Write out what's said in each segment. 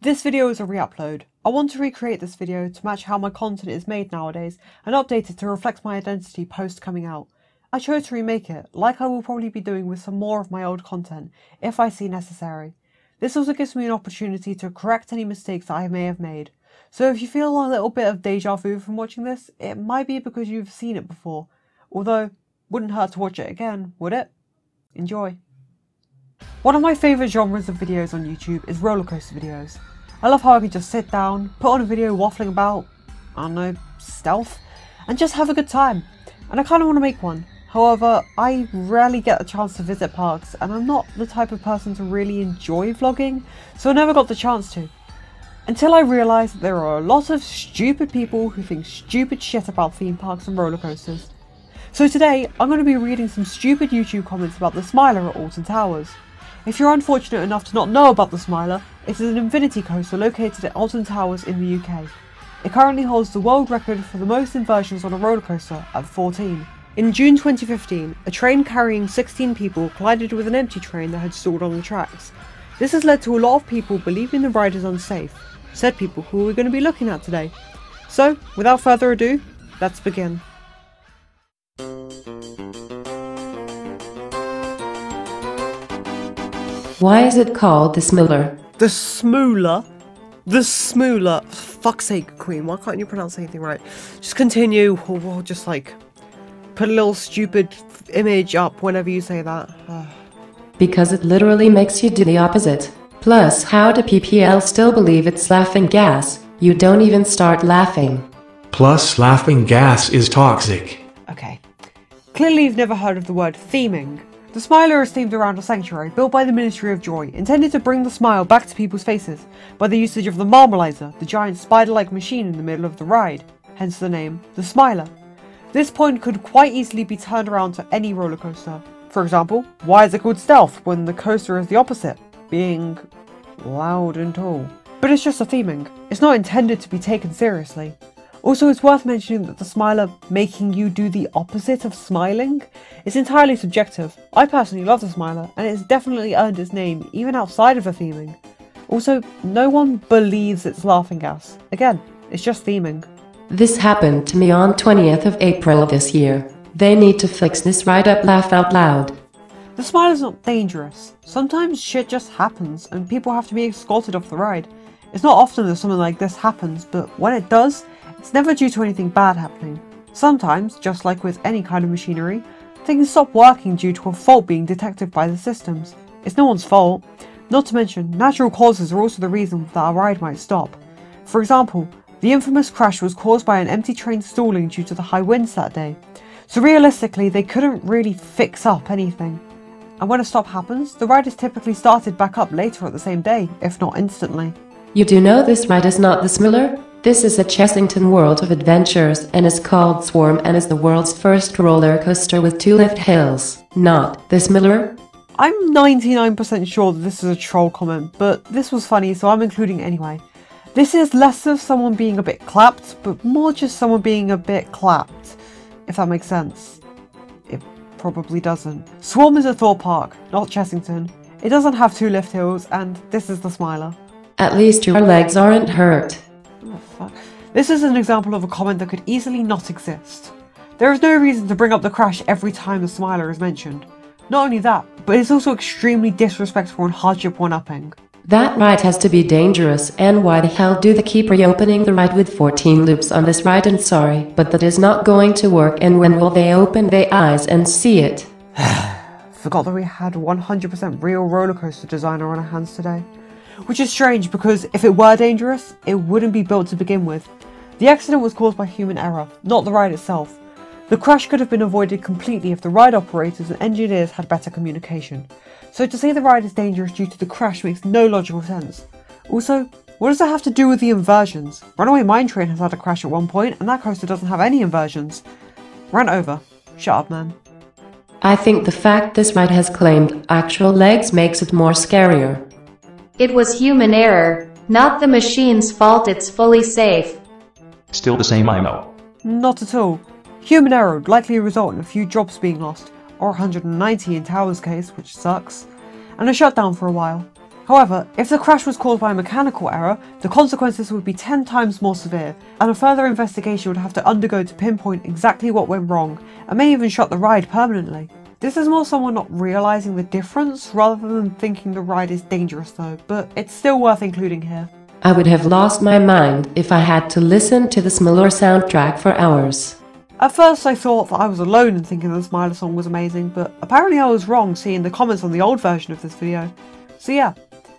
This video is a re-upload. I want to recreate this video to match how my content is made nowadays and update it to reflect my identity post coming out. I chose to remake it, like I will probably be doing with some more of my old content, if I see necessary. This also gives me an opportunity to correct any mistakes that I may have made. So if you feel a little bit of deja vu from watching this, it might be because you've seen it before. Although, wouldn't hurt to watch it again, would it? Enjoy. One of my favourite genres of videos on YouTube is rollercoaster videos. I love how I can just sit down, put on a video waffling about, I don't know, stealth, and just have a good time. And I kind of want to make one. However, I rarely get the chance to visit parks, and I'm not the type of person to really enjoy vlogging, so I never got the chance to. Until I realised that there are a lot of stupid people who think stupid shit about theme parks and roller coasters. So today, I'm going to be reading some stupid YouTube comments about the Smiler at Alton Towers. If you're unfortunate enough to not know about the Smiler, it is an infinity coaster located at Alton Towers in the UK. It currently holds the world record for the most inversions on a roller coaster at 14. In June 2015, a train carrying 16 people collided with an empty train that had stalled on the tracks. This has led to a lot of people believing the ride is unsafe, said people who we're going to be looking at today. So, without further ado, let's begin. Why is it called the Smiler? The Smooler? The Smooler. For fuck's sake, Queen, why can't you pronounce anything right? Just continue, or we'll just like put a little stupid image up whenever you say that. Because it literally makes you do the opposite. Plus, how do PPL still believe it's laughing gas? You don't even start laughing. Plus, laughing gas is toxic. Okay. Clearly you've never heard of the word theming. The Smiler is themed around a sanctuary built by the Ministry of Joy, intended to bring the smile back to people's faces by the usage of the Marmalizer, the giant spider-like machine in the middle of the ride, hence the name, the Smiler. This point could quite easily be turned around to any roller coaster. For example, why is it called Stealth when the coaster is the opposite, being loud and tall? But it's just a theming. It's not intended to be taken seriously. Also, it's worth mentioning that the Smiler making you do the opposite of smiling is entirely subjective. I personally love the Smiler, and it's definitely earned its name even outside of the theming. Also, no one believes it's laughing gas. Again, it's just theming. This happened to me on 20th of April this year. They need to fix this ride up, laugh out loud. The Smiler's not dangerous. Sometimes shit just happens, and people have to be escorted off the ride. It's not often that something like this happens, but when it does, it's never due to anything bad happening. Sometimes, just like with any kind of machinery, things stop working due to a fault being detected by the systems. It's no one's fault. Not to mention, natural causes are also the reason that a ride might stop. For example, the infamous crash was caused by an empty train stalling due to the high winds that day. So realistically, they couldn't really fix up anything. And when a stop happens, the ride is typically started back up later at the same day, if not instantly. You do know this ride is not the Smiler? This is a Chessington World of Adventures and is called Swarm and is the world's first roller coaster with 2 lift hills, not the Smiler. I'm 99% sure that this is a troll comment, but this was funny, so I'm including it anyway. This is less of someone being a bit clapped, but more just someone being a bit clapped, if that makes sense. It probably doesn't. Swarm is a Thorpe Park, not Chessington. It doesn't have 2 lift hills, and this is the Smiler. At least your legs aren't hurt. Oh, fuck. This is an example of a comment that could easily not exist. There is no reason to bring up the crash every time the Smiler is mentioned. Not only that, but it's also extremely disrespectful and hardship one-upping. That ride has to be dangerous, and why the hell do they keep reopening the ride with 14 loops on this ride? And sorry, but that is not going to work, and when will they open their eyes and see it? Forgot that we had 100% real roller coaster designer on our hands today. Which is strange because if it were dangerous, it wouldn't be built to begin with. The accident was caused by human error, not the ride itself. The crash could have been avoided completely if the ride operators and engineers had better communication. So to say the ride is dangerous due to the crash makes no logical sense. Also, what does that have to do with the inversions? Runaway Mine Train has had a crash at one point and that coaster doesn't have any inversions. Rant over. Shut up, man. I think the fact this ride has claimed actual legs makes it more scarier. It was human error, not the machine's fault. It's fully safe. Still the same, I know. Not at all. Human error would likely result in a few jobs being lost, or 190 in Tower's case, which sucks, and a shutdown for a while. However, if the crash was caused by a mechanical error, the consequences would be 10 times more severe, and a further investigation would have to undergo to pinpoint exactly what went wrong, and may even shut the ride permanently. This is more someone not realising the difference, rather than thinking the ride is dangerous though, but it's still worth including here. I would have lost my mind if I had to listen to the Smiler soundtrack for hours. At first I thought that I was alone in thinking the Smiler song was amazing, but apparently I was wrong seeing the comments on the old version of this video. So yeah,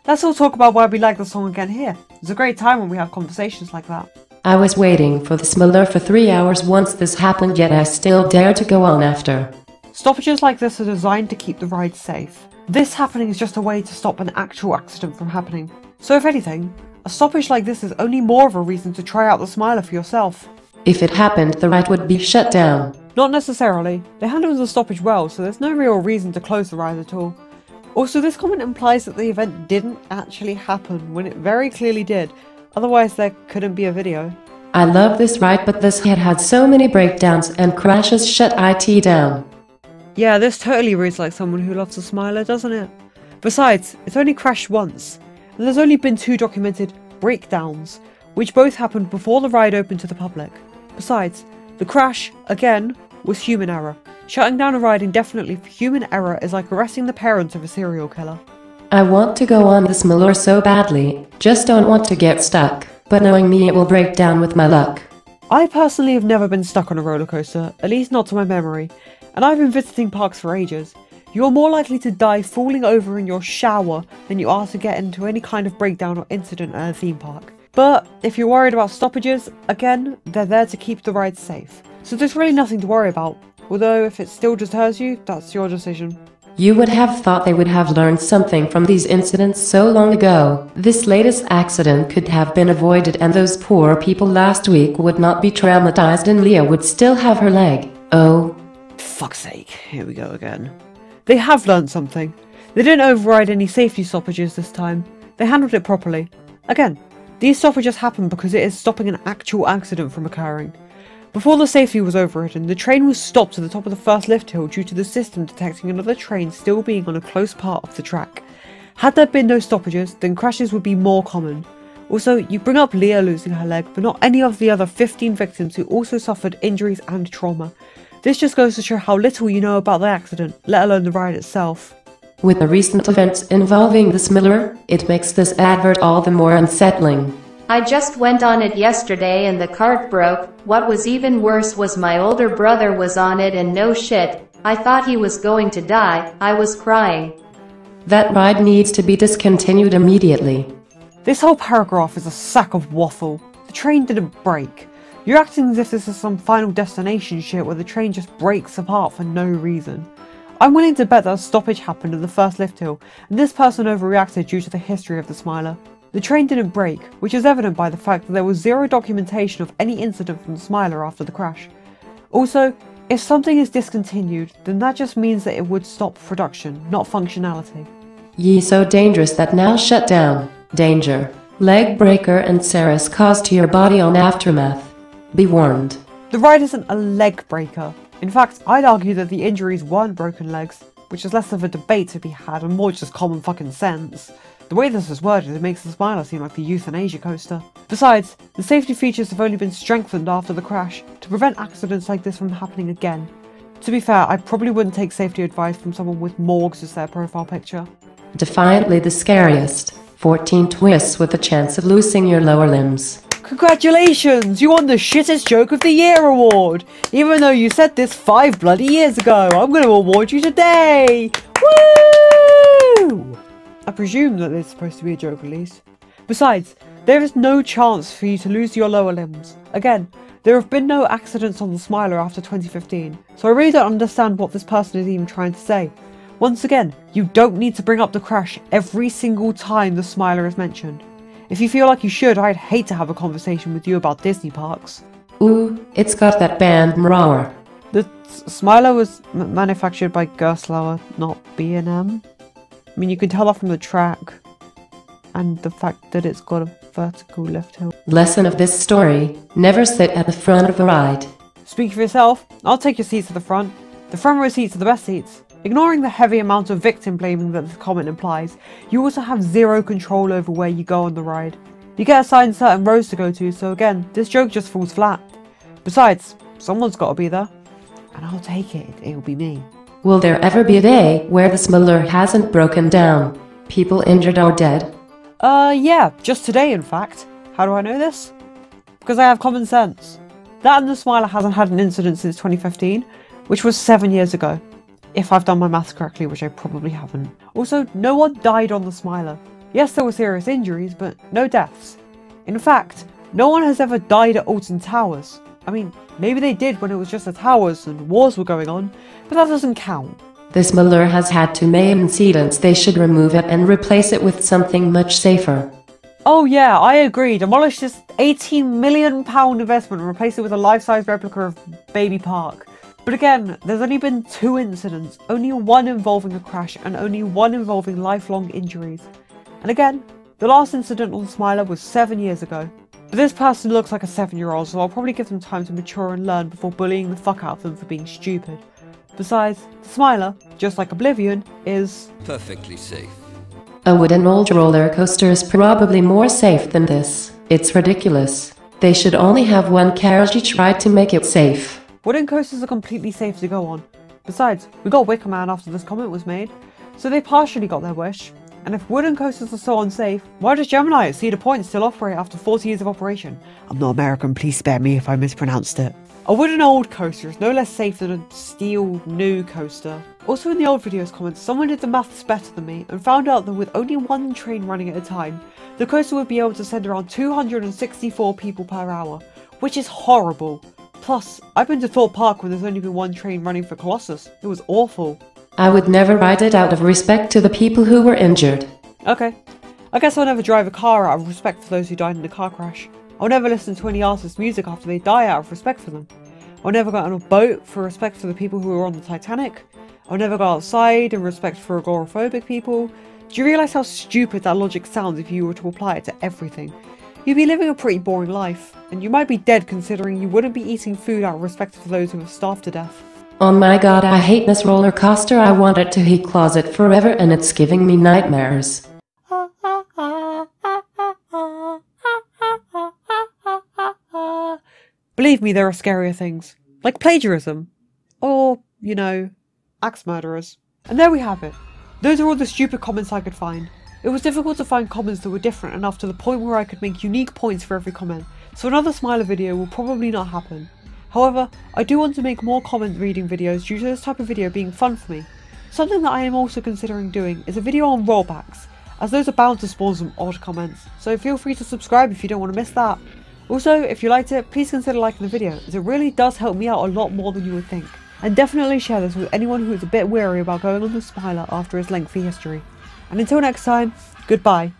let's all talk about why we like the song again here. It's a great time when we have conversations like that. I was waiting for the Smiler for 3 hours once this happened, yet I still dared to go on after. Stoppages like this are designed to keep the ride safe. This happening is just a way to stop an actual accident from happening. So if anything, a stoppage like this is only more of a reason to try out the Smiler for yourself. If it happened, the ride would be shut down. Not necessarily. They handled the stoppage well, so there's no real reason to close the ride at all. Also, this comment implies that the event didn't actually happen, when it very clearly did, otherwise there couldn't be a video. I love this ride, but this had so many breakdowns and crashes shut it down. Yeah, this totally reads like someone who loves a Smiler, doesn't it? Besides, it's only crashed once, and there's only been 2 documented breakdowns, which both happened before the ride opened to the public. Besides, the crash, again, was human error. Shutting down a ride indefinitely for human error is like arresting the parents of a serial killer. I want to go on the Smiler so badly, just don't want to get stuck, but knowing me it will break down with my luck. I personally have never been stuck on a roller coaster, at least not to my memory, and I've been visiting parks for ages. You're more likely to die falling over in your shower than you are to get into any kind of breakdown or incident at a theme park. But if you're worried about stoppages, again, they're there to keep the ride safe. So there's really nothing to worry about, although if it still deters you, that's your decision. You would have thought they would have learned something from these incidents so long ago. This latest accident could have been avoided and those poor people last week would not be traumatized and Leah would still have her leg. Oh. Fuck's sake, here we go again. They have learned something. They didn't override any safety stoppages this time. They handled it properly. Again, these stoppages happened because it is stopping an actual accident from occurring. Before the safety was overridden, the train was stopped at the top of the first lift hill due to the system detecting another train still being on a close part of the track. Had there been no stoppages, then crashes would be more common. Also, you bring up Leah losing her leg, but not any of the other 15 victims who also suffered injuries and trauma. This just goes to show how little you know about the accident, let alone the ride itself. With the recent events involving the Smiler, it makes this advert all the more unsettling. I just went on it yesterday and the cart broke. What was even worse was my older brother was on it and no shit, I thought he was going to die. I was crying. That ride needs to be discontinued immediately. This whole paragraph is a sack of waffle. The train didn't break. You're acting as if this is some Final Destination shit where the train just breaks apart for no reason. I'm willing to bet that a stoppage happened at the first lift hill, and this person overreacted due to the history of the Smiler. The train didn't break, which is evident by the fact that there was zero documentation of any incident from the Smiler after the crash. Also, if something is discontinued, then that just means that it would stop production, not functionality. Ye so dangerous that now shut down. Danger. Leg breaker and Sarah's cause to your body on aftermath. Be warned. The ride isn't a leg breaker. In fact, I'd argue that the injuries weren't broken legs, which is less of a debate to be had and more just common fucking sense. The way this is worded, it makes the Smiler seem like the euthanasia coaster. Besides, the safety features have only been strengthened after the crash to prevent accidents like this from happening again. To be fair, I probably wouldn't take safety advice from someone with morgues as their profile picture. Defiantly the scariest. 14 twists with a chance of losing your lower limbs. Congratulations! You won the Shittest Joke of the Year award! Even though you said this 5 bloody years ago, I'm going to award you today! Woo! I presume that it's supposed to be a joke at least. Besides, there is no chance for you to lose your lower limbs. Again, there have been no accidents on the Smiler after 2015, so I really don't understand what this person is even trying to say. Once again, you don't need to bring up the crash every single time the Smiler is mentioned. If you feel like you should, I'd hate to have a conversation with you about Disney parks. Ooh, it's got that band Mrower. The Smiler was manufactured by Gerstlauer, not B&M. I mean, you can tell that from the track. And the fact that it's got a vertical lift hill. Lesson of this story, never sit at the front of a ride. Speak for yourself. I'll take your seats to the front. The front row seats are the best seats. Ignoring the heavy amount of victim blaming that the comment implies, you also have zero control over where you go on the ride. You get assigned certain roads to go to, so again, this joke just falls flat. Besides, someone's got to be there. And I'll take it, it'll be me. Will there ever be a day where the smuggler hasn't broken down? People injured or dead? Yeah, just today in fact. How do I know this? Because I have common sense. That and the Smiler hasn't had an incident since 2015, which was 7 years ago. If I've done my maths correctly, which I probably haven't. Also, no one died on the Smiler. Yes, there were serious injuries, but no deaths. In fact, no one has ever died at Alton Towers. I mean, maybe they did when it was just the towers and wars were going on, but that doesn't count. The smuggler has had two main incidents. They should remove it and replace it with something much safer. Oh yeah, I agree. Demolish this £18 million investment and replace it with a life-size replica of Baby Park. But again, there's only been 2 incidents, only one involving a crash and only one involving lifelong injuries. And again, the last incident on the Smiler was 7 years ago. But this person looks like a 7-year-old, so I'll probably give them time to mature and learn before bullying the fuck out of them for being stupid. Besides, the Smiler, just like Oblivion, is perfectly safe. A wooden old roller coaster is probably more safe than this. It's ridiculous. They should only have one carriage each ride to make it safe. Wooden coasters are completely safe to go on. Besides, we got Wicker Man after this comment was made, so they partially got their wish. And if wooden coasters are so unsafe, why does Gemini at Cedar Point still operate after 40 years of operation? I'm not American, please spare me if I mispronounced it. A wooden old coaster is no less safe than a steel new coaster. Also in the old videos comments, someone did the maths better than me and found out that with only one train running at a time, the coaster would be able to send around 264 people per hour, which is horrible. Plus, I've been to Thorpe Park when there's only been one train running for Colossus. It was awful. I would never ride it out of respect to the people who were injured. Okay. I guess I'll never drive a car out of respect for those who died in a car crash. I'll never listen to any artist's music after they die out of respect for them. I'll never go on a boat for respect for the people who were on the Titanic. I'll never go outside in respect for agoraphobic people. Do you realise how stupid that logic sounds if you were to apply it to everything? You'd be living a pretty boring life, and you might be dead considering you wouldn't be eating food out of respect for those who have starved to death. Oh my god, I hate this roller coaster. I want it to heat closet forever and it's giving me nightmares. Believe me, there are scarier things. Like plagiarism. Or, you know, axe murderers. And there we have it. Those are all the stupid comments I could find. It was difficult to find comments that were different enough to the point where I could make unique points for every comment, so another Smiler video will probably not happen. However, I do want to make more comment reading videos due to this type of video being fun for me. Something that I am also considering doing is a video on rollbacks, as those are bound to spawn some odd comments, so feel free to subscribe if you don't want to miss that. Also, if you liked it, please consider liking the video, as it really does help me out a lot more than you would think. And definitely share this with anyone who is a bit wary about going on the Smiler after his lengthy history. And until next time, goodbye.